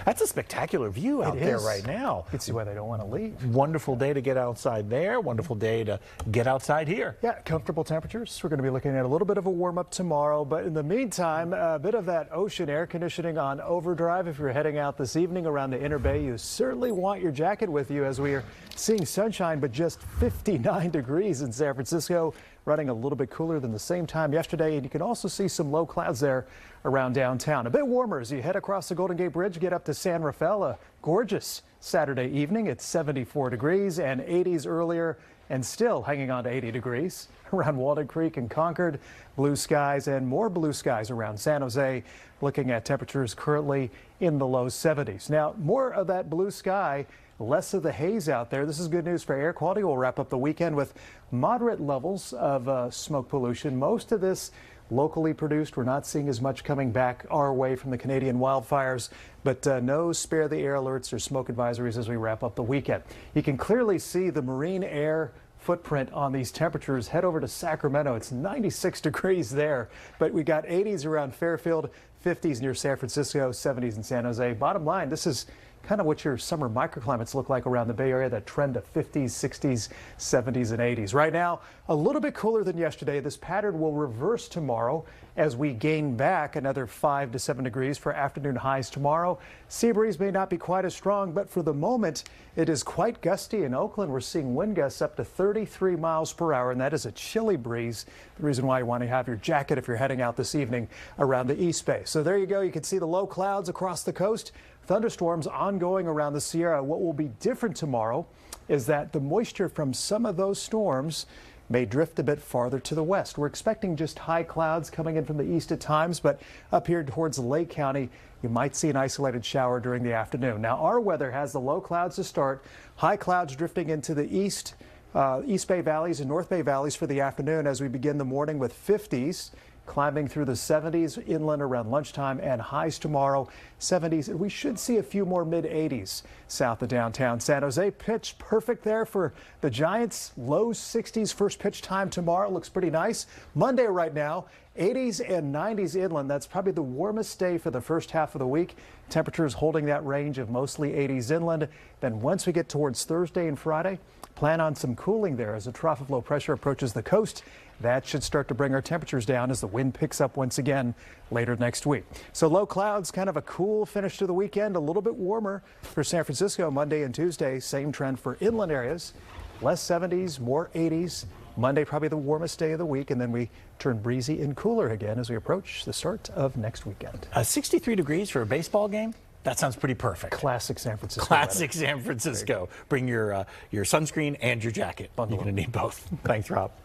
That's a spectacular view out there right now. You can see why they don't want to leave. Wonderful day to get outside there. Wonderful day to get outside here. Yeah, comfortable temperatures. We're going to be looking at a little bit of a warm up tomorrow, but in the meantime, a bit of that ocean air conditioning on overdrive. If you're heading out this evening around the Inner Bay, you certainly want your jacket with you as we are seeing sunshine, but just 59 degrees in San Francisco, running a little bit cooler than the same time yesterday. And you can also see some low clouds there around downtown. A bit warmer as you head across the Golden Gate Bridge, get up to San Rafael. A gorgeous Saturday evening. It's 74 degrees and 80s earlier, and still hanging on to 80 degrees around Walnut Creek and Concord. Blue skies and more blue skies around San Jose, looking at temperatures currently in the low 70s. Now, more of that blue sky, less of the haze out there. This is good news for air quality. We'll wrap up the weekend with moderate levels of smoke pollution. Most of this locally produced. We're not seeing as much coming back our way from the Canadian wildfires, but no spare the air alerts or smoke advisories as we wrap up the weekend. You can clearly see the marine air footprint on these temperatures. Head over to Sacramento. It's 96 degrees there, but we got 80s around Fairfield, 50s near San Francisco, 70s in San Jose. Bottom line, this is kind of what your summer microclimates look like around the Bay Area, that trend of 50s, 60s, 70s, and 80s. Right now, a little bit cooler than yesterday. This pattern will reverse tomorrow as we gain back another 5 to 7 degrees for afternoon highs tomorrow. Sea breeze may not be quite as strong, but for the moment, it is quite gusty in Oakland. We're seeing wind gusts up to 33 miles per hour, and that is a chilly breeze. The reason why you want to have your jacket if you're heading out this evening around the East Bay. So there you go. You can see the low clouds across the coast. Thunderstorms ongoing around the Sierra. What will be different tomorrow is that the moisture from some of those storms may drift a bit farther to the west. We're expecting just high clouds coming in from the east at times, but up here towards Lake County, you might see an isolated shower during the afternoon. Now, our weather has the low clouds to start, high clouds drifting into the East Bay valleys and North Bay valleys for the afternoon as we begin the morning with 50s. Climbing through the 70s inland around lunchtime, and highs tomorrow 70s. We should see a few more mid 80s south of downtown San Jose. Pitch perfect there for the Giants. Low 60s first pitch time tomorrow. Looks pretty nice. Monday right now, 80s and 90s inland. That's probably the warmest day for the first half of the week. Temperatures holding that range of mostly 80s inland. Then once we get towards Thursday and Friday, plan on some cooling there as a trough of low pressure approaches the coast. That should start to bring our temperatures down as the wind picks up once again later next week. So low clouds, kind of a cool finish to the weekend, a little bit warmer for San Francisco Monday and Tuesday. Same trend for inland areas. Less 70s, more 80s. Monday probably the warmest day of the week, and then we turn breezy and cooler again as we approach the start of next weekend. 63 degrees for a baseball game? That sounds pretty perfect. Classic San Francisco. Classic San Francisco. Bring your sunscreen and your jacket. You're going to need both. Thanks, Rob.